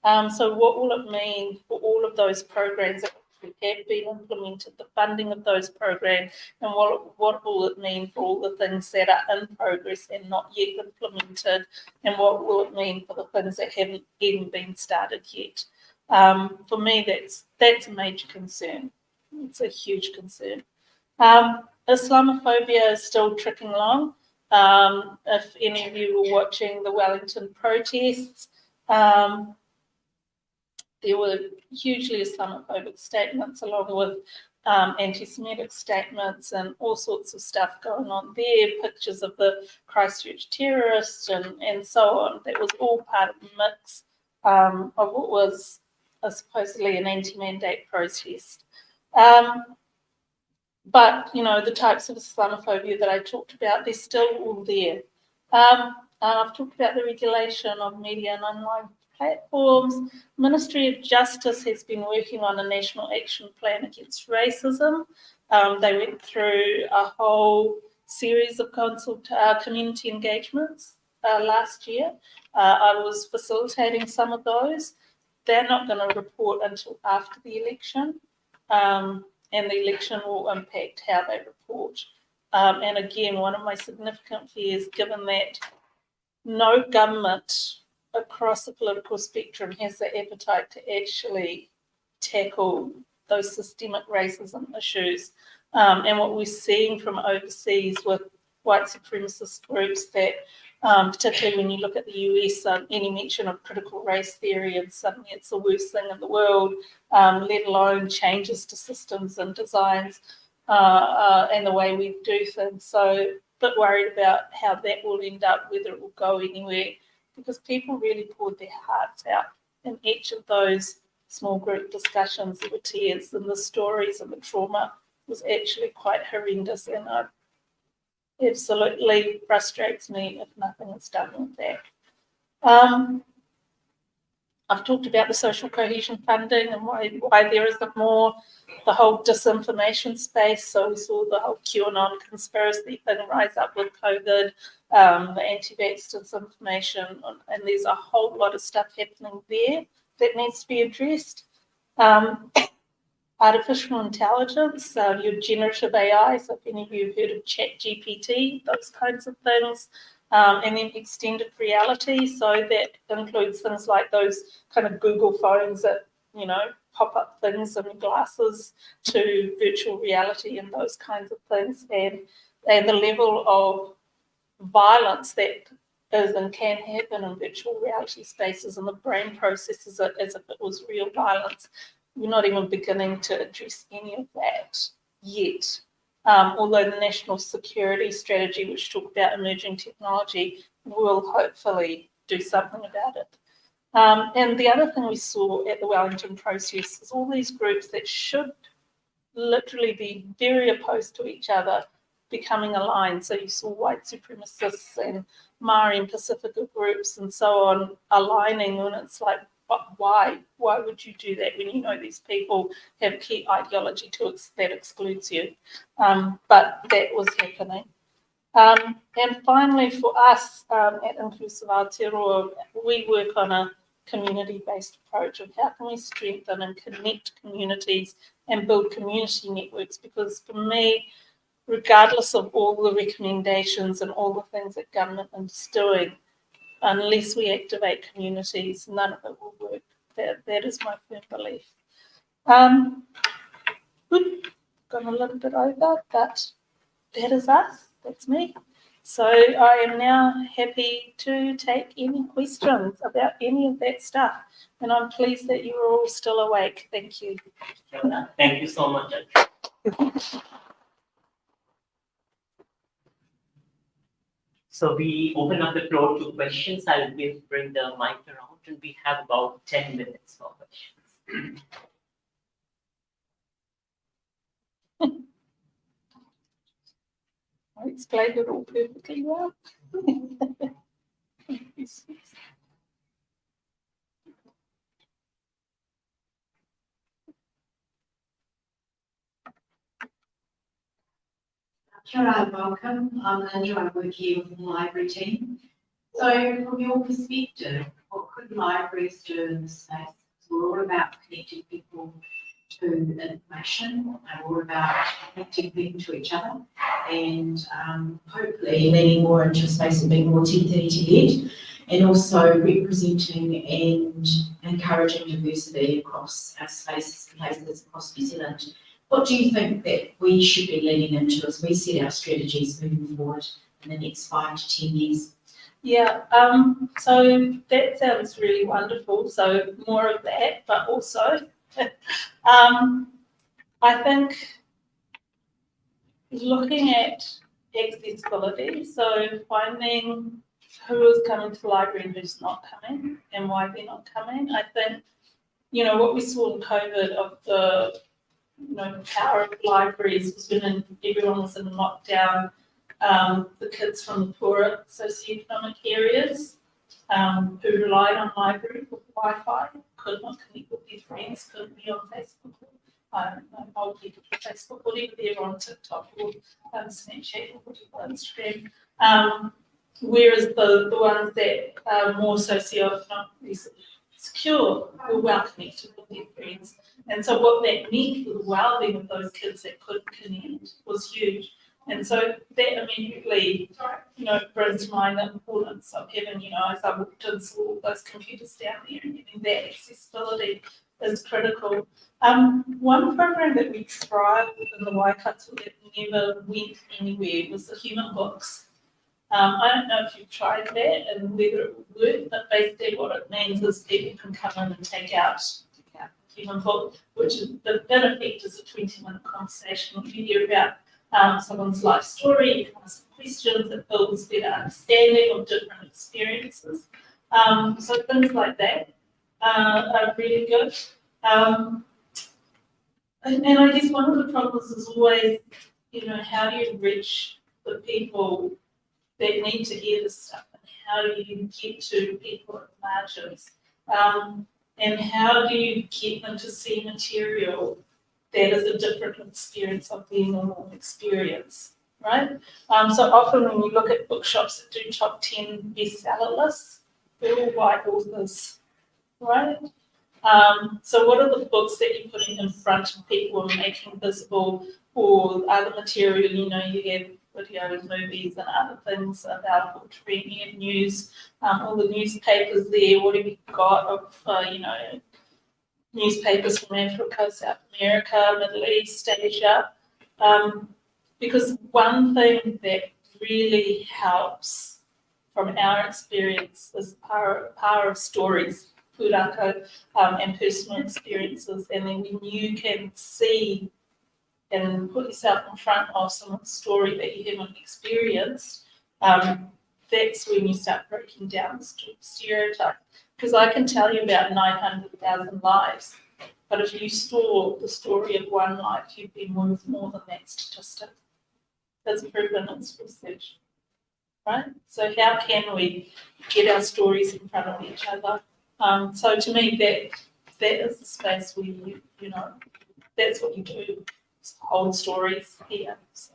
So what will it mean for all of those programs that have been implemented, the funding of those programs, and what will it mean for all the things that are in progress and not yet implemented, and what will it mean for the things that haven't even been started yet? For me, that's a major concern. It's a huge concern. Islamophobia is still trickling along. If any of you were watching the Wellington protests, there were hugely Islamophobic statements along with anti-Semitic statements and all sorts of stuff going on there, pictures of the Christchurch terrorists and so on. That was all part of the mix of what was supposedly an anti-mandate protest. But, the types of Islamophobia that I talked about, they're still all there. I've talked about the regulation of media and online platforms. Ministry of Justice has been working on a national action plan against racism. They went through a whole series of community engagements last year. I was facilitating some of those. They're not going to report until after the election, and the election will impact how they report. And again, one of my significant fears, given that no government across the political spectrum has the appetite to actually tackle those systemic racism issues. And what we're seeing from overseas with white supremacist groups that particularly when you look at the US, any mention of critical race theory and suddenly it's the worst thing in the world, let alone changes to systems and designs and the way we do things. So a bit worried about how that will end up, whether it will go anywhere, because people really poured their hearts out in each of those small group discussions. There were tears, and the stories and the trauma was actually quite horrendous, and it absolutely frustrates me if nothing is done with that. I've talked about the social cohesion funding and why there isn't more, the whole disinformation space. So we saw the whole QAnon conspiracy thing rise up with COVID, the anti-vax disinformation, and there's a whole lot of stuff happening there that needs to be addressed. Artificial intelligence, your generative AI, so if any of you have heard of ChatGPT, those kinds of things. And then extended reality, so that includes things like those kind of Google phones that, you know, pop up things and glasses, to virtual reality and those kinds of things, and the level of violence that is and can happen in virtual reality spaces, and the brain processes it as if it was real violence. We're not even beginning to address any of that yet. Although the National Security Strategy, which talked about emerging technology, will hopefully do something about it. And the other thing we saw at the Wellington process is all these groups that should literally be very opposed to each other becoming aligned. So you saw white supremacists and Maori and Pacifica groups and so on aligning, and it's like, but why? Why would you do that when you know these people have key ideology that excludes you? But that was happening. And finally, for us at Inclusive Aotearoa, we work on a community-based approach of how can we strengthen and connect communities and build community networks, because for me, regardless of all the recommendations and all the things that government is doing, unless we activate communities, none of it will work. That is my firm belief. Good. Gone a little bit over, but that is us. That's me. So I am now happy to take any questions about any of that stuff. And I'm pleased that you are all still awake. Thank you. Thank you so much. So we open up the floor to questions. I'll bring the mic around, and we have about 10 minutes for questions. I explained it all perfectly well. Kia ora, welcome. I'm Anjum. I work here with the library team. So from your perspective, what could libraries do in this space? We're all about connecting people to information, and we're about connecting people to each other, and hopefully leaning more into a space of being more 1030 led, and also representing and encouraging diversity across our spaces and places across New Zealand. What do you think that we should be leaning into as we set our strategies moving forward in the next 5 to 10 years? Yeah, so that sounds really wonderful. So more of that, but also I think looking at accessibility, so finding who is coming to the library and who's not coming and why they're not coming. I think, you know, what we saw in COVID of the, you know, power of libraries was when everyone was in lockdown. The kids from the poorer socioeconomic areas who relied on libraries with Wi-Fi could not connect with their friends, couldn't be on Facebook, old people on Facebook, whatever they're on TikTok or Snapchat or whatever, Instagram. Whereas the ones that are more socioeconomically secure were well connected with their friends. And so what that meant for the well-being of those kids that couldn't connect was huge. And so that immediately, you know, brings to mind the importance of having, you know, as I walked in, saw all those computers down there, and having that accessibility is critical. One program that we tried within the Waikato that never went anywhere was the human books. I don't know if you've tried that and whether it would work, but basically what it means is people can come in and take out human book, which is the benefit is a 20-minute conversation with you about someone's life story. You can ask questions, it builds better understanding of different experiences. So things like that are really good. And I guess one of the problems is always, how do you reach the people that need to hear this stuff, and how do you get to people at the margins? And how do you get them to see material that is a different experience of their normal experience, right? So often when you look at bookshops that do top 10 bestseller lists, they're all white authors, right? So what are the books that you're putting in front of people and making visible, or other material? You have videos, movies, and other things available to read. You have news, all the newspapers there. What have you got of, newspapers from Africa, South America, Middle East, Asia? Because one thing that really helps from our experience is the power of stories, pūrākau, and personal experiences. And then when you can see and put yourself in front of someone's story that you haven't experienced, that's when you start breaking down the stereotype. Because I can tell you about 900,000 lives, but if you store the story of one life, you'd be worth more than that statistic. That's proven in research, right? So how can we get our stories in front of each other? So to me, that is the space where that's what you do. Hold stories here. So,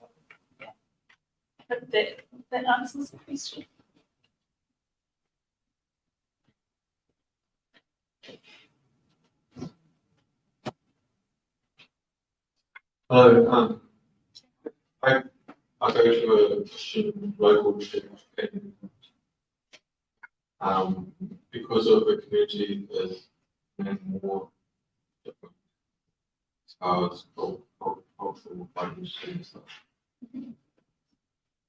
yeah. Hope that answers the question. Hello, I go to a Christian local church, and because of the community is more different as cultural values and stuff.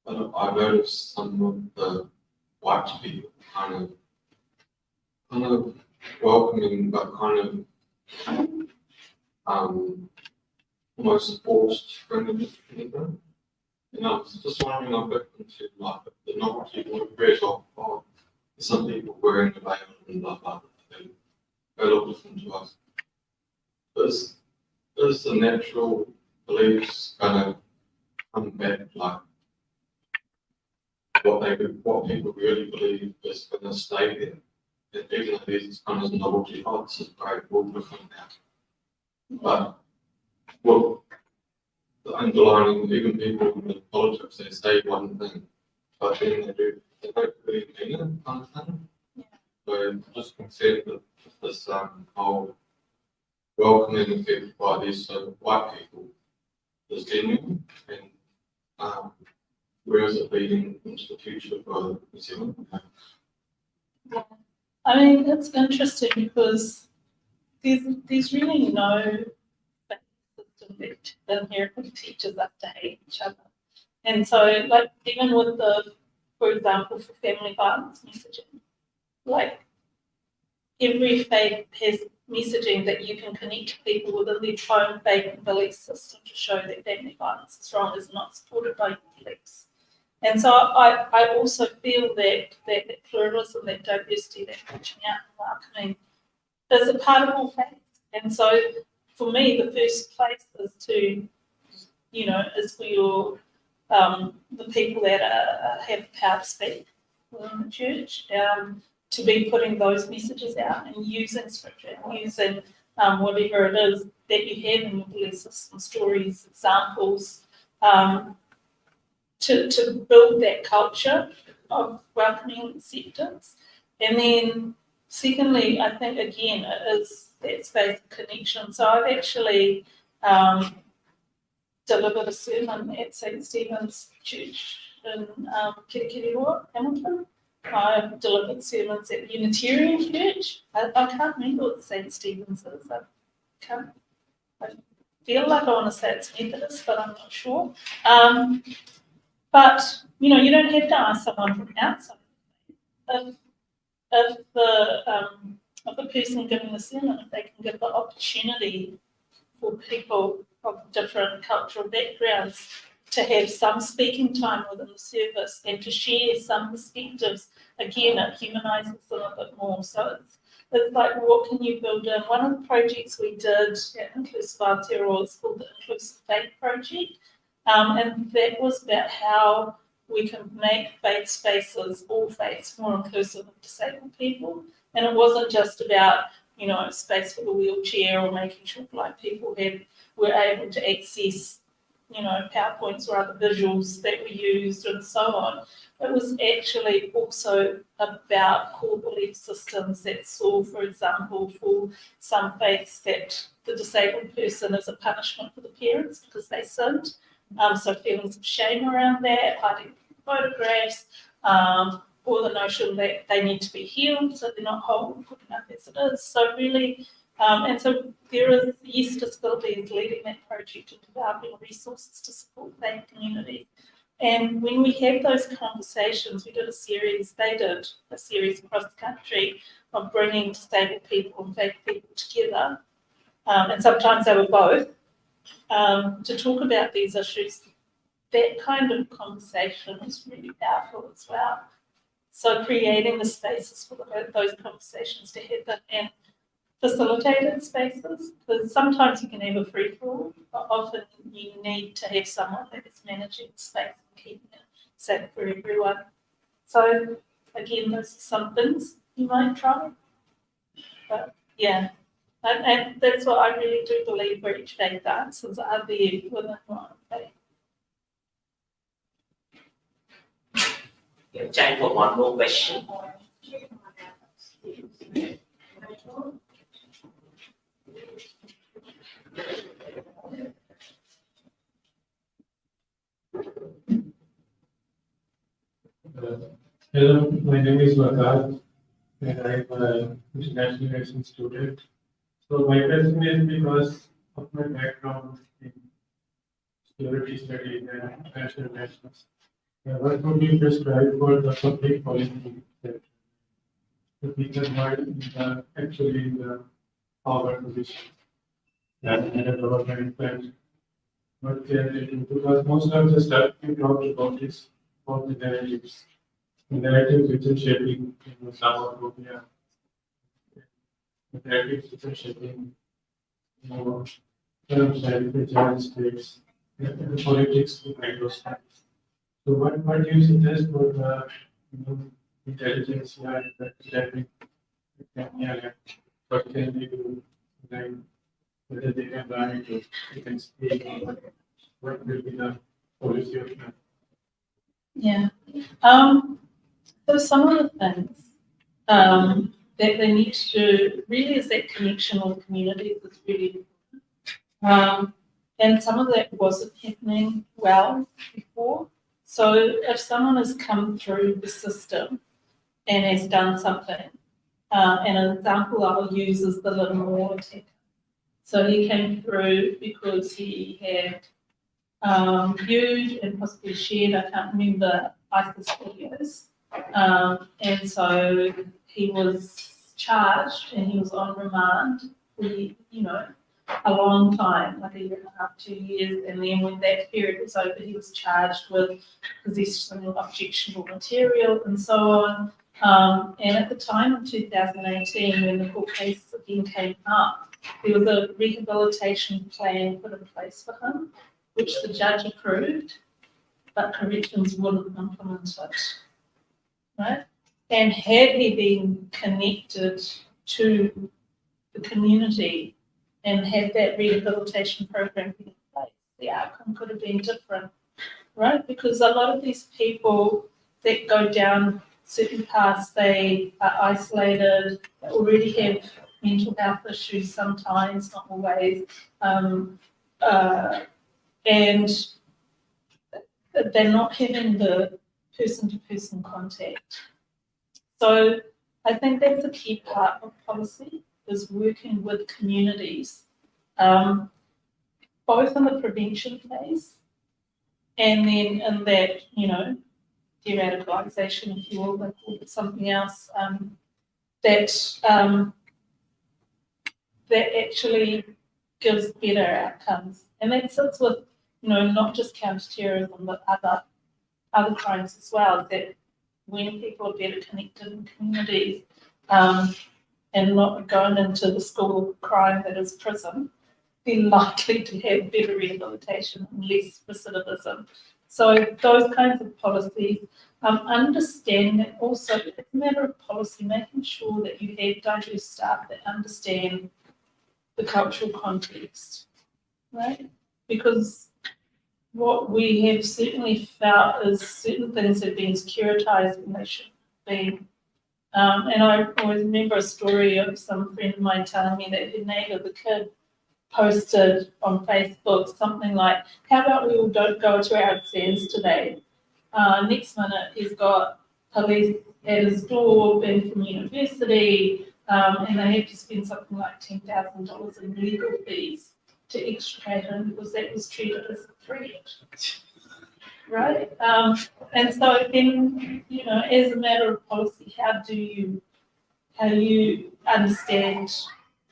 But I noticed some of the white people kind of welcoming, but kind of almost forced friendliness together. And I was just wondering, I've looked into like the novelty of great of some people wearing the veil and blah blah blah. They look different to us. Is the natural beliefs gonna come back, like what people really believe is gonna stay there? And even though there's kind of novelty, this is great, we'll look at that. But well, the underlying, even people in politics, they say one thing, but then they don't really mean it, kind of thing. Yeah. So I'm just concerned that this whole welcoming effect by these white people is genuine, and where is it leading into the future for New Zealand? Yeah. I mean, it's interesting because there's really no system that inherently teaches us to hate each other. And so, like, even with for example, for family violence messaging, like, every faith has messaging that you can connect to people within their own faith and belief system to show that family violence is wrong, is not supported by your beliefs. And so I also feel that pluralism, that diversity, that reaching out and welcoming is a part of all faiths. And so for me, the first place is to, is for your, the people that have the power to speak within the church, to be putting those messages out and using scripture, and using whatever it is that you have in your belief system, stories, examples, to build that culture of welcoming and acceptance. And then secondly, I think again, it is that space of connection. So I've actually delivered a sermon at St. Stephen's Church in Kirikiriroa, Hamilton. I've delivered sermons at the Unitarian Church. I can't remember what St. Stephen's is. I feel like I want to say it's Methodist, but I'm not sure. But you know, you don't have to ask someone from outside. If the person giving the sermon, if they can give the opportunity for people of different cultural backgrounds to have some speaking time within the service and to share some perspectives, again, it humanises them a bit more. So it's like, what can you build in? One of the projects we did at Inclusive Aotearoa is called the Inclusive Faith Project, and that was about how we can make faith spaces, all faiths, more inclusive of disabled people. And it wasn't just about, you know, space for the wheelchair or making sure blind people were able to access, you know, PowerPoints or other visuals that were used and so on. It was actually also about core belief systems that saw, for example, for some faiths that the disabled person is a punishment for the parents because they sinned. So feelings of shame around that, hiding photographs, or the notion that they need to be healed, so they're not whole and good enough as it is. So really, and so there is, yes, disability is leading that project and developing resources to support faith communities. And when we have those conversations, they did a series across the country of bringing disabled people and faith people together, and sometimes they were both, to talk about these issues. That kind of conversation is really powerful as well. So creating the spaces for those conversations to happen and facilitated spaces, because sometimes you can have a free-for-all, but often you need to have someone that is managing the space and keeping it safe for everyone. So again, those are some things you might try. But yeah, and that's what I really do believe, where each faith dances are there within one faith. We have time for one more question. Hello, my name is Vakar, and I'm an international relations student. So my question is because of my background in security studies and international relations. What would you prescribe for the public policy that the people are actually in the power position and the government plans? What can they do? Because most of the stuff we talked about is about the narratives. The narratives which are shaping Islamophobia. The narratives which are shaping terms like the giant states, the politics behind those times. So what do you suggest for the intelligence and the academic what can they do? Like whether they can write or they can speak, what will be the policy of that? Yeah. So some of the things that they need to do really is that connection with communities is really important. And some of that wasn't happening well before. So if someone has come through the system and has done something, and an example I'll use is the Little attack. So he came through because he had viewed and possibly shared, I can't remember, ISIS videos. And so he was charged and he was on remand for, you know, a long time, like a year and a half, 2 years. And then when that period was over, he was charged with possession of objectionable material and so on. And at the time of 2018, when the court case again came up, there was a rehabilitation plan put in place for him, which the judge approved, but corrections wouldn't implement it, right? And had he been connected to the community and had that rehabilitation program been in place, the outcome could have been different, right? Because a lot of these people that go down certain paths, they are isolated, they already have mental health issues sometimes, not always, and they're not having the person-to-person contact. So I think that's a key part of policy, is working with communities, both in the prevention phase and then in that, you know, de-radicalisation, if you will, they call it something else, that actually gives better outcomes. And that sits with, not just counter-terrorism, but other crimes as well, that when people are better connected in communities, and not going into the school of crime that is prison, they're likely to have better rehabilitation and less recidivism. So those kinds of policies, understand that also it's a matter of policy, making sure that you have diverse staff that understand the cultural context, right? Because what we have certainly felt is certain things have been securitized when they shouldn't have been. And I always remember a story of some friend of mine telling me that her neighbour, the kid, posted on Facebook something like, how about we all don't go to our exams today? Next minute, he's got police at his door, being from university, and they had to spend something like $10,000 in legal fees to extricate him because that was treated as a threat. Right? And so then, as a matter of policy, how do you understand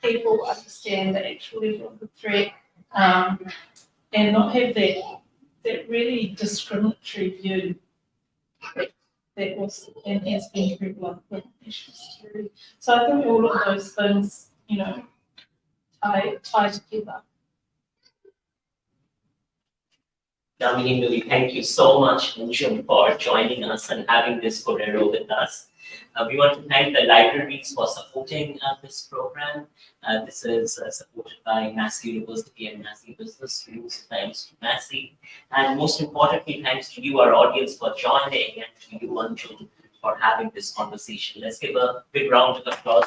people understand the actual level of the threat, and not have that really discriminatory view that was and has been prevalent with national security. So I think all of those things, tie together. Damini, thank you so much, Anjum, for joining us and having this Correro with us. We want to thank the libraries for supporting this program. This is supported by Massey University and Massey Business Schools. Thanks to Massey. And most importantly, thanks to you, our audience, for joining, and to you, Anjum, for having this conversation. Let's give a big round of applause.